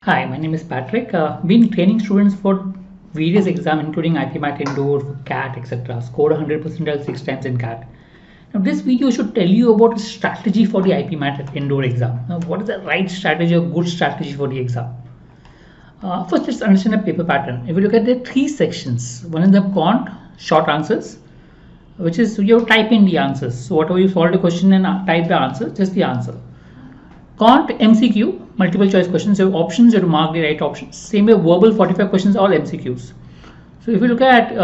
Hi, my name is Patrick. Been training students for various exams, including IPMAT Indoor, CAT, etc. Scored 100 percentile 6 times in CAT. Now, this video should tell you about a strategy for the IPMAT Indoor exam. Now, what is the right strategy or good strategy for the exam? First, let's understand the paper pattern. If you look at the three sections, one is the quant, short answers, which is you type in the answers. So, whatever you solve the question and type the answer, just the answer. Quant MCQ, multiple choice questions, you have options, you have to mark the right options. Same way, verbal 45 questions, all MCQs. So if you look at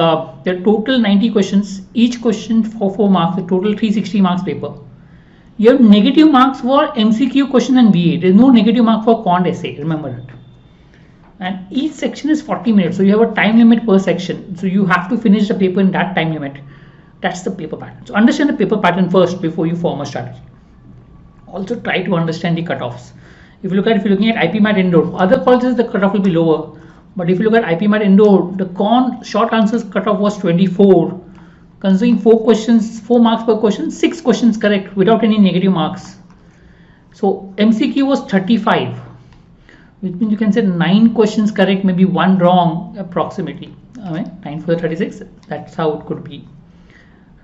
the total 90 questions, each question for 4 marks, the total 360 marks paper. You have negative marks for MCQ question and VA. There is no negative mark for quant essay, remember that. And each section is 40 minutes, so you have a time limit per section. So you have to finish the paper in that time limit. That's the paper pattern. So understand the paper pattern first before you form a strategy. Also try to understand the cutoffs. If you're looking at IPMAT Indoor, other colleges the cutoff will be lower. But if you look at IPMAT Indoor, the short answers cutoff was 24. Considering 4 questions, 4 marks per question, 6 questions correct without any negative marks. So MCQ was 35, which means you can say 9 questions correct, maybe 1 wrong approximately. 9 for the 36, that's how it could be,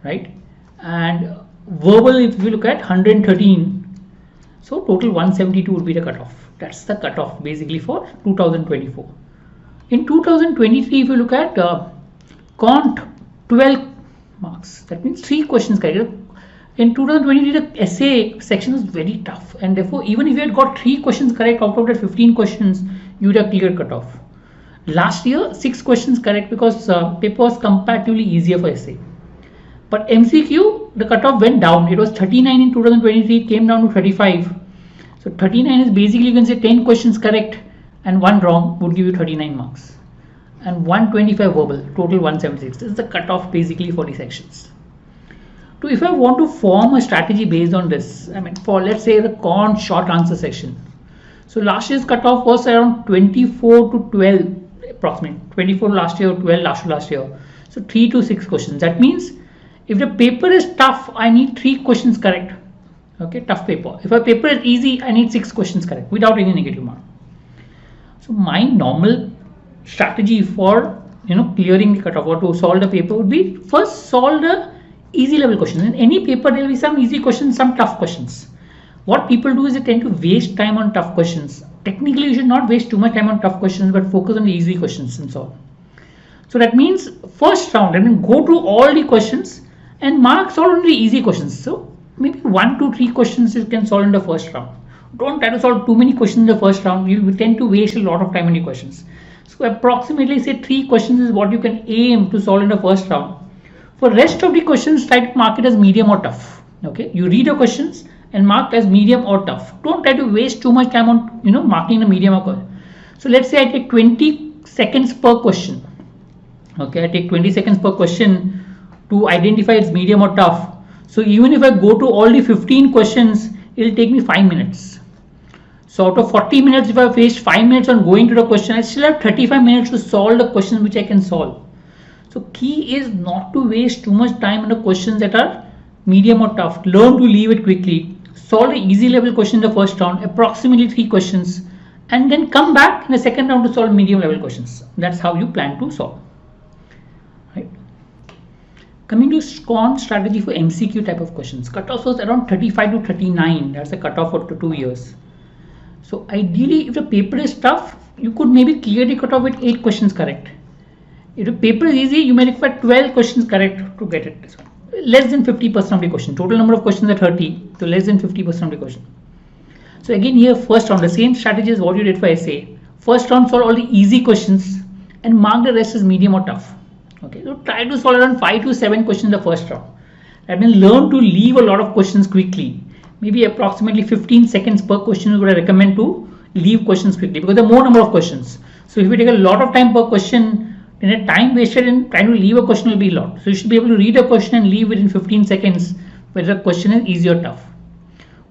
right? And verbal, if you look at 113, so total 172 would be the cutoff. That's the cutoff basically for 2024. In 2023, if you look at quant, 12 marks. That means 3 questions correct. In 2023, the essay section was very tough, and therefore, even if you had got 3 questions correct out of the 15 questions, you would have cleared cutoff. Last year, 6 questions correct because paper was comparatively easier for essay. But MCQ, the cutoff went down. It was 39 in 2023, it came down to 35. So 39 is basically, you can say 10 questions correct and 1 wrong would give you 39 marks. And 125 verbal, total 176. This is the cutoff basically for the sections. So if I want to form a strategy based on this, for let's say the quant short answer section. So last year's cutoff was around 24 to 12 approximately. 24 last year, 12 last year. So 3 to 6 questions. That means if the paper is tough, I need 3 questions correct. Okay, tough paper. If a paper is easy, I need 6 questions correct without any negative mark. So my normal strategy for clearing the cutoff or to solve the paper would be first solve the easy level questions. In any paper, there will be some easy questions, some tough questions. What people do is they tend to waste time on tough questions. Technically, you should not waste too much time on tough questions, but focus on the easy questions and solve. So that means first round, go through all the questions and mark solve only easy questions. So maybe 1 to 3 questions you can solve in the first round. Don't try to solve too many questions in the first round. You will tend to waste a lot of time on the questions. So approximately say 3 questions is what you can aim to solve in the first round. For rest of the questions, try to mark it as medium or tough. Okay, you read the questions and mark as medium or tough. Don't try to waste too much time on marking the medium or tough. So let's say I take 20 seconds per question. Okay, I take 20 seconds per question to identify its medium or tough. So even if I go to all the 15 questions, it will take me 5 minutes. So out of 40 minutes, if I waste 5 minutes on going to the question, I still have 35 minutes to solve the questions which I can solve. So key is not to waste too much time on the questions that are medium or tough. Learn to leave it quickly. Solve the easy level question in the first round, approximately 3 questions, and then come back in the second round to solve medium level questions. That's how you plan to solve. Coming to quant strategy for MCQ type of questions, cutoff was around 35 to 39. That's the cutoff for 2 years. So ideally, if the paper is tough, you could maybe clear the cutoff with 8 questions correct. If the paper is easy, you may require 12 questions correct to get it. Less than 50% of the question. Total number of questions are 30, so less than 50% of the question. So again, here first round, the same strategy as what you did for essay. First round, solve all the easy questions and mark the rest as medium or tough. Okay, so try to solve around 5 to 7 questions in the first round. That means learn to leave a lot of questions quickly. Maybe approximately 15 seconds per question is what I recommend to leave questions quickly because there are more number of questions. So if you take a lot of time per question, then the time wasted in trying to leave a question will be a lot. So you should be able to read a question and leave within 15 seconds whether the question is easy or tough.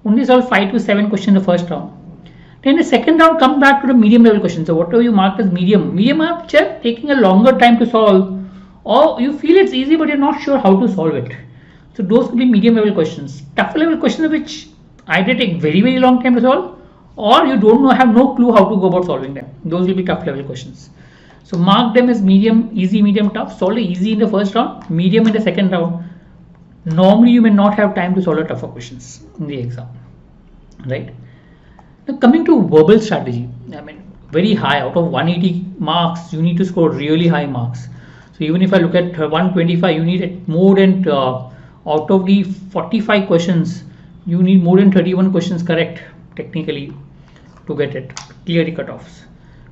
Only solve 5 to 7 questions in the first round. Then the second round, come back to the medium level questions. So whatever you marked as medium are just taking a longer time to solve, or you feel it's easy but you're not sure how to solve it. So those could be medium level questions. Tough level questions which either take very long time to solve or you don't know, have no clue how to go about solving them. Those will be tough level questions. So mark them as medium, easy, medium, tough. Solve easy in the first round, medium in the second round. Normally you may not have time to solve a tougher questions in the exam, right? Now coming to verbal strategy, I mean, very high, out of 180 marks you need to score really high marks. So even if I look at 125, you need more than out of the 45 questions, you need more than 31 questions correct technically to get it, clear the cutoffs.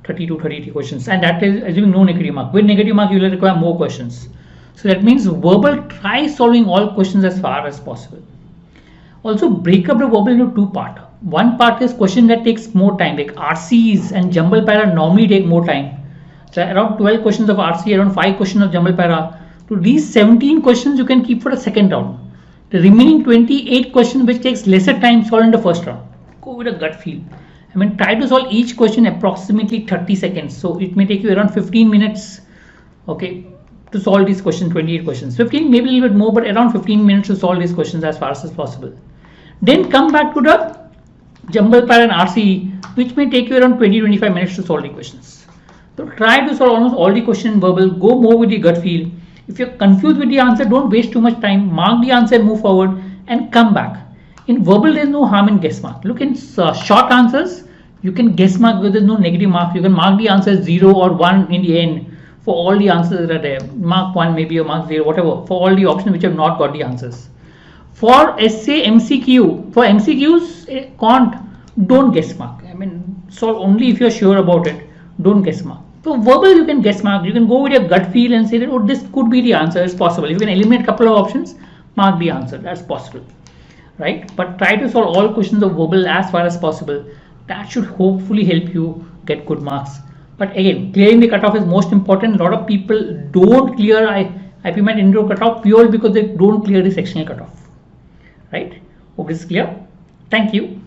30 to 33 questions, and that is assuming no negative mark. With negative mark you will require more questions. So that means verbal, try solving all questions as far as possible. Also break up the verbal into two parts. One part is question that takes more time, like RCs and jumble para normally take more time. So around 12 questions of RC, around 5 questions of jumble para. To these 17 questions you can keep for the second round. The remaining 28 questions which takes lesser time, solve in the first round. Go with a gut feel. I mean, try to solve each question approximately 30 seconds. So it may take you around 15 minutes, okay, to solve these questions, 28 questions. 15, maybe a little bit more, but around 15 minutes to solve these questions as fast as possible. Then come back to the jumble pair and RCE, which may take you around 20-25 minutes to solve the questions. So try to solve almost all the questions in verbal, go more with the gut feel. If you're confused with the answer, don't waste too much time, mark the answer, move forward and come back. In verbal, there's no harm in guess mark. Look, in short answers, you can guess mark because there's no negative mark. You can mark the answer 0 or 1 in the end for all the answers that are there. Mark 1 maybe or mark 0, whatever, for all the options which have not got the answers. For essay MCQ, for MCQs, don't guess mark. I mean, solve only if you're sure about it. Don't guess mark. So verbal, you can guess mark. You can go with your gut feel and say that, oh, this could be the answer. It's possible. You can eliminate a couple of options, mark the answer. That's possible, right? But try to solve all questions of verbal as far as possible. That should hopefully help you get good marks. But again, clearing the cutoff is most important. A lot of people don't clear IPMAT intro cutoff purely because they don't clear the sectional cutoff, right? Hope this is clear. Thank you.